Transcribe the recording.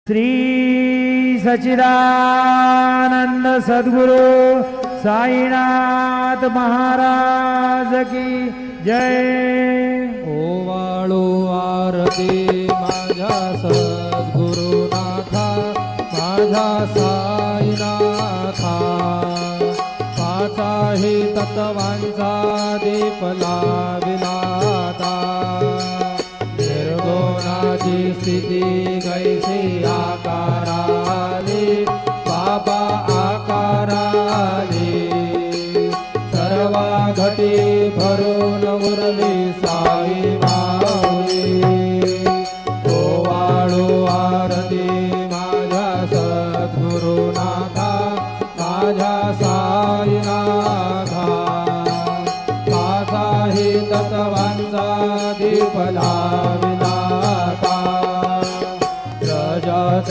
श्री सच्चिदानंद सद्गुरु साईनाथ महाराज की जय। ओवाळू आरती माझ्या सद्गुरुनाथा, माझ्या साईनाथा, पाचाही तत्वांचा दीप लाविलाता, निर्गुणाची स्थिती कैसी आकारा